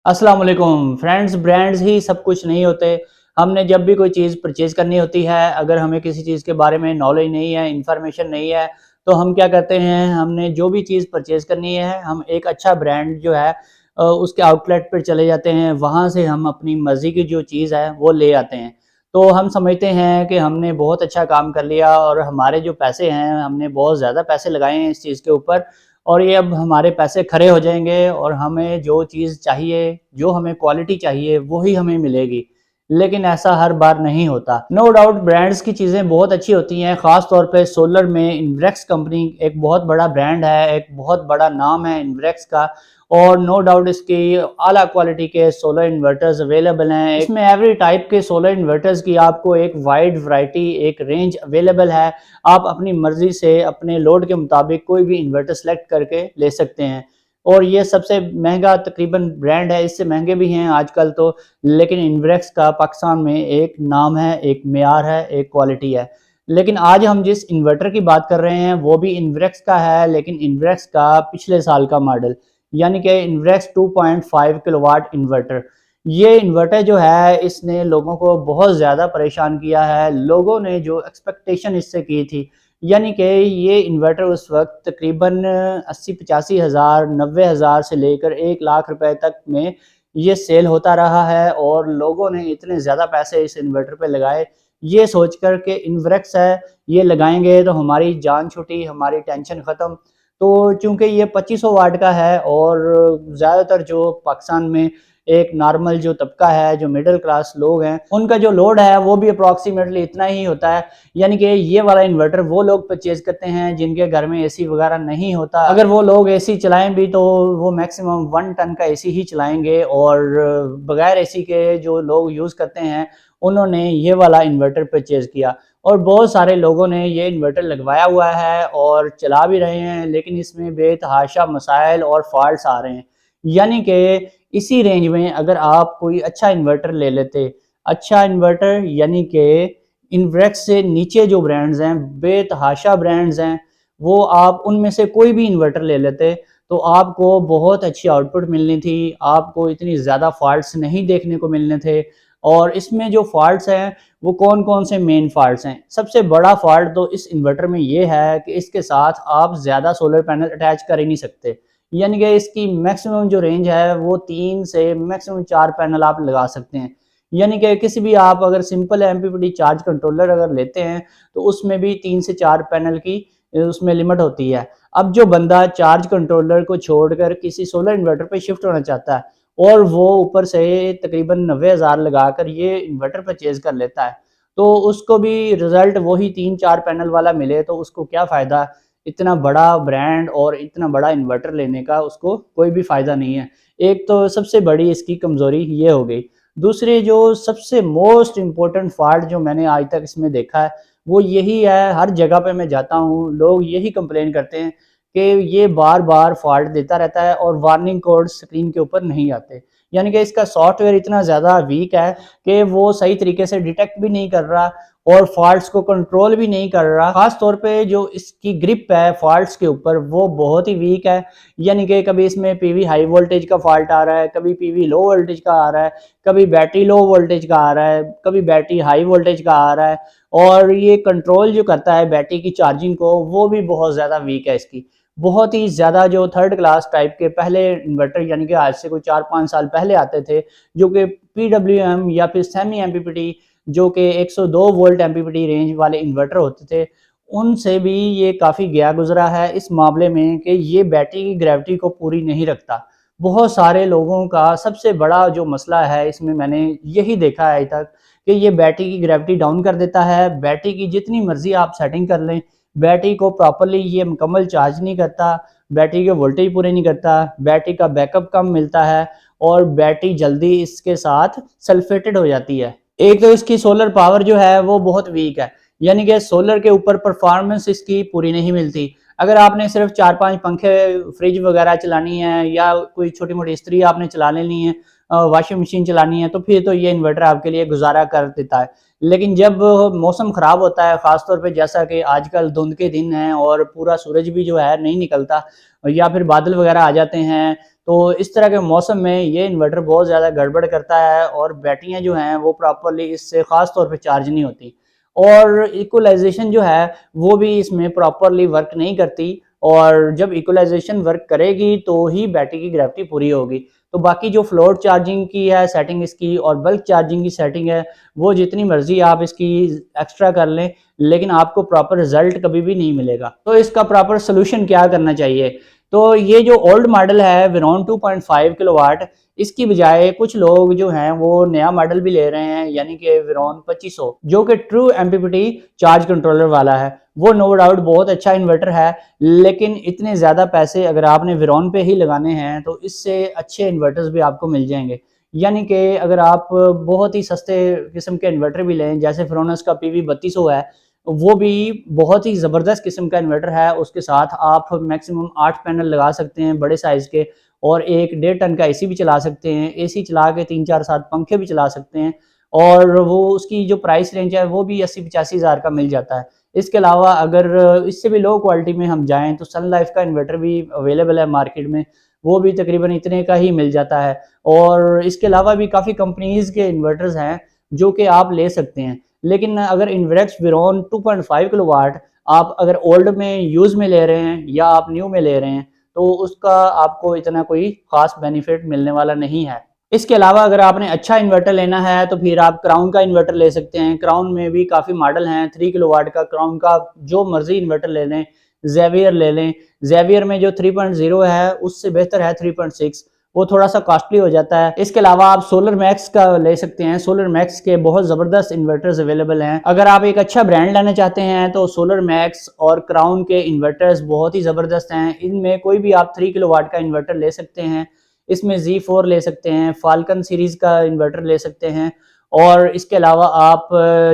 अस्सलाम वालेकुम friends. Brands ही सब कुछ नहीं होते। हमने जब भी कोई चीज़ परचेज करनी होती है, अगर हमें किसी चीज़ के बारे में नॉलेज नहीं है, इन्फॉर्मेशन नहीं है, तो हम क्या करते हैं, हमने जो भी चीज़ परचेज करनी है, हम एक अच्छा ब्रांड जो है उसके आउटलेट पर चले जाते हैं। वहाँ से हम अपनी मर्ज़ी की जो चीज़ है वो ले आते हैं। तो हम समझते हैं कि हमने बहुत अच्छा काम कर लिया और हमारे जो पैसे हैं, हमने बहुत ज़्यादा पैसे लगाए हैं इस चीज़ के ऊपर, और ये अब हमारे पैसे खरे हो जाएँगे और हमें जो चीज़ चाहिए, जो हमें क्वालिटी चाहिए, वही हमें मिलेगी। लेकिन ऐसा हर बार नहीं होता। नो डाउट ब्रांड्स की चीज़ें बहुत अच्छी होती हैं, ख़ास तौर पे सोलर में इन्वेक्स कंपनी एक बहुत बड़ा ब्रांड है, एक बहुत बड़ा नाम है इन्वेक्स का, और नो डाउट इसकी आला क्वालिटी के सोलर इन्वर्टर्स अवेलेबल हैं। इसमें एवरी टाइप के सोलर इन्वर्टर्स की आपको एक वाइड वैरायटी, एक रेंज अवेलेबल है। आप अपनी मर्ज़ी से अपने लोड के मुताबिक कोई भी इन्वर्टर सेलेक्ट करके ले सकते हैं, और ये सबसे महंगा तकरीबन ब्रांड है। इससे महंगे भी हैं आजकल तो, लेकिन इन्वेक्स का पाकिस्तान में एक नाम है, एक मेयार है, एक क्वालिटी है। लेकिन आज हम जिस इन्वर्टर की बात कर रहे हैं वो भी इन्वेक्स का है, लेकिन इन्वेक्स का पिछले साल का मॉडल, यानी कि इन्वेक्स 2.5 किलोवाट इन्वर्टर। ये इन्वर्टर जो है इसने लोगों को बहुत ज़्यादा परेशान किया है। लोगों ने जो एक्सपेक्टेशन इससे की थी, यानी कि ये इन्वर्टर उस वक़्त तकरीबन 80-85 हज़ार, 90 हज़ार से लेकर 1 लाख रुपए तक में ये सेल होता रहा है, और लोगों ने इतने ज़्यादा पैसे इस इन्वर्टर पे लगाए, ये सोचकर के इन्वेक्स है, ये लगाएँगे तो हमारी जान छुटी, हमारी टेंशन ख़त्म। तो चूँकि ये 2500 वाट का है, और ज़्यादातर जो पाकिस्तान में एक नॉर्मल जो तबका है, जो मिडिल क्लास लोग हैं, उनका जो लोड है वो भी अप्रॉक्सिमेटली इतना ही होता है। यानी कि ये वाला इन्वर्टर वो लोग परचेज़ करते हैं जिनके घर में एसी वगैरह नहीं होता। अगर वो लोग एसी चलाएँ भी तो वो मैक्सिमम 1 टन का एसी ही चलाएँगे, और बगैर एसी के जो लोग यूज़ करते हैं, उन्होंने ये वाला इन्वर्टर परचेज़ किया। और बहुत सारे लोगों ने ये इन्वर्टर लगवाया हुआ है और चला भी रहे हैं, लेकिन इसमें बेतहाशा मसाइल और फ़ॉल्ट्स आ रहे हैं। यानी कि इसी रेंज में अगर आप कोई अच्छा इन्वर्टर ले लेते, अच्छा इन्वर्टर यानी कि इन्वेक्स से नीचे जो ब्रांड्स हैं, बेतहाशा ब्रांड्स हैं, वो आप उनमें से कोई भी इन्वर्टर ले लेते, तो आपको बहुत अच्छी आउटपुट मिलनी थी, आपको इतनी ज़्यादा फ़ॉल्ट्स नहीं देखने को मिलने थे। और इसमें जो फ़ॉल्ट्स हैं, वो कौन-कौन से मेन फ़ॉल्ट्स हैं? सबसे बड़ा फ़ॉल्ट तो इस इन्वर्टर में ये है कि इसके साथ आप ज़्यादा सोलर पैनल अटैच कर ही नहीं सकते। यानी कि इसकी मैक्सिमम जो रेंज है वो 3 से मैक्सिमम 4 पैनल आप लगा सकते हैं। यानी कि किसी भी आप अगर सिंपल एमपीपीटी चार्ज कंट्रोलर अगर लेते हैं, तो उसमें भी 3 से 4 पैनल की उसमें लिमिट होती है। अब जो बंदा चार्ज कंट्रोलर को छोड़कर किसी सोलर इन्वर्टर पे शिफ्ट होना चाहता है, और वो ऊपर से तकरीबन 90 हज़ार लगाकर ये इन्वर्टर परचेज़ कर लेता है, तो उसको भी रिज़ल्ट वही 3-4 पैनल वाला मिले, तो उसको क्या फ़ायदा? इतना बड़ा ब्रांड और इतना बड़ा इन्वर्टर लेने का उसको कोई भी फ़ायदा नहीं है। एक तो सबसे बड़ी इसकी कमज़ोरी ये हो गई। दूसरी जो सबसे मोस्ट इम्पोर्टेंट फ़ॉल्ट जो मैंने आज तक इसमें देखा है, वो यही है, हर जगह पे मैं जाता हूँ, लोग यही कंप्लेन करते हैं कि ये बार-बार फ़ॉल्ट देता रहता है और वार्निंग कोड स्क्रीन के ऊपर नहीं आते। यानी कि इसका सॉफ्टवेयर इतना ज़्यादा वीक है कि वो सही तरीके से डिटेक्ट भी नहीं कर रहा और फ़ॉल्ट्स को कंट्रोल भी नहीं कर रहा। ख़ास तौर पे जो इसकी ग्रिप है फ़ॉल्ट्स के ऊपर, वो बहुत ही वीक है। यानी कि कभी इसमें पीवी हाई वोल्टेज का फ़ॉल्ट आ रहा है, कभी पीवी लो वोल्टेज का आ रहा है, कभी बैटरी लो वोल्टेज का आ रहा है, कभी बैटरी हाई वोल्टेज का आ रहा है, और ये कंट्रोल जो करता है बैटरी की चार्जिंग को, वो भी बहुत ज़्यादा वीक है इसकी। बहुत ही ज़्यादा जो थर्ड क्लास टाइप के पहले इन्वर्टर, यानी कि आज से कोई 4-5 साल पहले आते थे, जो कि पीडब्ल्यूएम या फिर सेमी एमपीपीटी, जो कि 102 वोल्ट एमपीपीटी रेंज वाले इन्वर्टर होते थे, उनसे भी ये काफ़ी गया गुज़रा है इस मामले में कि ये बैटरी की ग्रेविटी को पूरी नहीं रखता। बहुत सारे लोगों का सबसे बड़ा जो मसला है इसमें, मैंने यही देखा है आज तक, कि ये बैटरी की ग्रेविटी डाउन कर देता है। बैटरी की जितनी मर्ज़ी आप सेटिंग कर लें, बैटरी को प्रॉपर्ली ये मुकम्मल चार्ज नहीं करता, बैटरी के वोल्टेज पूरे नहीं करता, बैटरी का बैकअप कम मिलता है, और बैटरी जल्दी इसके साथ सल्फेटेड हो जाती है। एक तो इसकी सोलर पावर जो है वो बहुत वीक है, यानी कि सोलर के ऊपर परफॉर्मेंस इसकी पूरी नहीं मिलती। अगर आपने सिर्फ 4-5 पंखे, फ्रिज वगैरह चलानी है, या कोई छोटी-मोटी इस्त्री आपने चला लेनी है, वॉशिंग मशीन चलानी है, तो फिर तो ये इन्वर्टर आपके लिए गुज़ारा कर देता है। लेकिन जब मौसम ख़राब होता है, ख़ास तौर पे जैसा कि आजकल धुंध के दिन हैं और पूरा सूरज भी जो है नहीं निकलता, या फिर बादल वगैरह आ जाते हैं, तो इस तरह के मौसम में ये इन्वर्टर बहुत ज़्यादा गड़बड़ करता है और बैटरियाँ जो हैं वो प्रॉपरली इससे ख़ास तौर पे चार्ज नहीं होती, और इक्वलाइजेशन जो है वो भी इसमें प्रॉपरली वर्क नहीं करती, और जब इक्वलाइजेशन वर्क करेगी तो ही बैटरी की ग्रेविटी पूरी होगी। तो बाकी जो फ्लोट चार्जिंग की है सेटिंग इसकी और बल्क चार्जिंग की सेटिंग है, वो जितनी मर्जी आप इसकी एक्स्ट्रा कर लें, लेकिन आपको प्रॉपर रिजल्ट कभी भी नहीं मिलेगा। तो इसका प्रॉपर सोल्यूशन क्या करना चाहिए? तो ये जो ओल्ड मॉडल है वेरॉन 2.5 किलोवाट, इसकी बजाय कुछ लोग जो हैं वो नया मॉडल भी ले रहे हैं, यानी कि वेरॉन 2500, जो कि ट्रू एमपीपीटी चार्ज कंट्रोलर वाला है। वो नो डाउट बहुत अच्छा इन्वर्टर है, लेकिन इतने ज़्यादा पैसे अगर आपने वेरॉन पे ही लगाने हैं तो इससे अच्छे इन्वर्टर्स भी आपको मिल जाएंगे। यानी कि अगर आप बहुत ही सस्ते किस्म के इन्वर्टर भी लें, जैसे फ्रोनस का पीवी 3200 है, वो भी बहुत ही ज़बरदस्त किस्म का इन्वर्टर है। उसके साथ आप मैक्सिमम 8 पैनल लगा सकते हैं बड़े साइज़ के, और 1 डेढ़ टन का एसी भी चला सकते हैं। एसी चला के 3-4-7 पंखे भी चला सकते हैं, और वो उसकी जो प्राइस रेंज है वो भी 80-85 हज़ार का मिल जाता है। इसके अलावा अगर इससे भी लो क्वालिटी में हम जाएँ तो सन लाइफ का इन्वर्टर भी अवेलेबल है मार्केट में, वो भी तकरीबन इतने का ही मिल जाता है। और इसके अलावा भी काफ़ी कंपनीज़ के इन्वर्टर्स हैं जो कि आप ले सकते हैं। लेकिन अगर इन्वेक्स वेरॉन 2.5 किलोवाट आप अगर ओल्ड में यूज़ में ले रहे हैं या आप न्यू में ले रहे हैं, तो उसका आपको इतना कोई ख़ास बेनिफिट मिलने वाला नहीं है। इसके अलावा अगर आपने अच्छा इन्वर्टर लेना है तो फिर आप क्राउन का इन्वर्टर ले सकते हैं। क्राउन में भी काफ़ी मॉडल हैं, 3 किलोवाट का क्राउन का जो मर्ज़ी इन्वर्टर ले लें, ज़ेवियर ले लें। ज़ेवियर में जो 3.0 है उससे बेहतर है 3.6, वो थोड़ा-सा कॉस्टली हो जाता है। इसके अलावा आप सोलर मैक्स का ले सकते हैं। सोलर मैक्स के बहुत ज़बरदस्त इन्वर्टर्स अवेलेबल हैं। अगर आप एक अच्छा ब्रांड लेना चाहते हैं तो सोलर मैक्स और क्राउन के इन्वर्टर्स बहुत ही ज़बरदस्त हैं। इनमें कोई भी आप 3 किलोवाट का इन्वर्टर ले सकते हैं। इसमें Z4 ले सकते हैं, फाल्कन सीरीज़ का इन्वर्टर ले सकते हैं, और इसके अलावा आप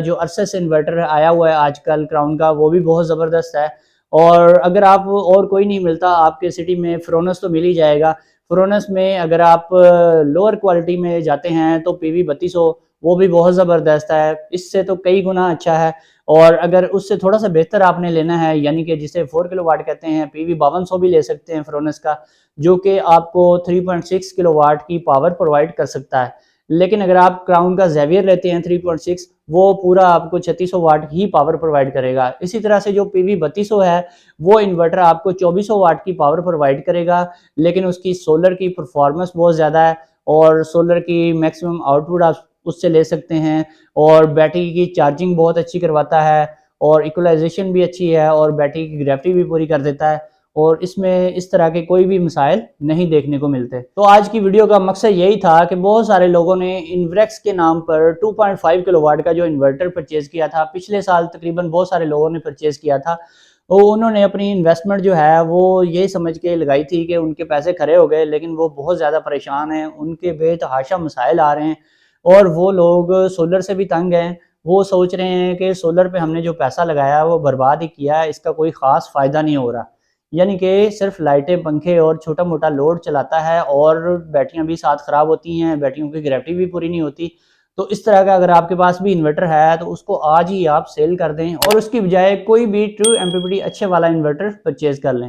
जो अर्सस इन्वर्टर आया हुआ है आजकल क्राउन का, वो भी बहुत ज़बरदस्त है। और अगर आप और कोई नहीं मिलता आपके सिटी में, फ्रोनस तो मिल ही जाएगा। फ्रोनस में अगर आप लोअर क्वालिटी में जाते हैं तो पीवी 3200, वो भी बहुत ज़बरदस्त है, इससे तो कई गुना अच्छा है। और अगर उससे थोड़ा सा बेहतर आपने लेना है, यानी कि जिसे 4 किलोवाट कहते हैं, पीवी 5200 भी ले सकते हैं फ्रोनस का, जो कि आपको 3.6 किलोवाट की पावर प्रोवाइड कर सकता है। लेकिन अगर आप क्राउन का ज़ेवियर लेते हैं 3.6, वो पूरा आपको 3600 वाट ही पावर प्रोवाइड करेगा। इसी तरह से जो पीवी 3200 है, वो इन्वर्टर आपको 2400 वाट की पावर प्रोवाइड करेगा, लेकिन उसकी सोलर की परफॉर्मेंस बहुत ज़्यादा है, और सोलर की मैक्सिमम आउटपुट आप उससे ले सकते हैं, और बैटरी की चार्जिंग बहुत अच्छी करवाता है, और इक्वलाइजेशन भी अच्छी है, और बैटरी की ग्रेविटी भी पूरी कर देता है, और इसमें इस तरह के कोई भी मसाइल नहीं देखने को मिलते। तो आज की वीडियो का मकसद यही था कि बहुत सारे लोगों ने इन्वेक्स के नाम पर 2.5 किलोवाट का जो इन्वर्टर परचेज किया था, पिछले साल तकरीबन बहुत सारे लोगों ने परचेज किया था। तो उन्होंने अपनी इन्वेस्टमेंट जो है वो ये समझ के लगाई थी कि उनके पैसे खरे हो गए, लेकिन वो बहुत ज़्यादा परेशान हैं, उनके बेतहाशा मसाइल आ रहे हैं, और वो लोग सोलर से भी तंग हैं। वो सोच रहे हैं कि सोलर पे हमने जो पैसा लगाया वो बर्बाद ही किया है, इसका कोई ख़ास फ़ायदा नहीं हो रहा। यानी कि सिर्फ लाइटें, पंखे और छोटा-मोटा लोड चलाता है, और बैटरियाँ भी साथ ख़राब होती हैं, बैटरियों की ग्रेविटी भी पूरी नहीं होती। तो इस तरह का अगर आपके पास भी इन्वर्टर है तो उसको आज ही आप सेल कर दें, और उसकी बजाय कोई भी ट्रू एमपीपीटी अच्छे वाला इन्वर्टर परचेज़ कर लें।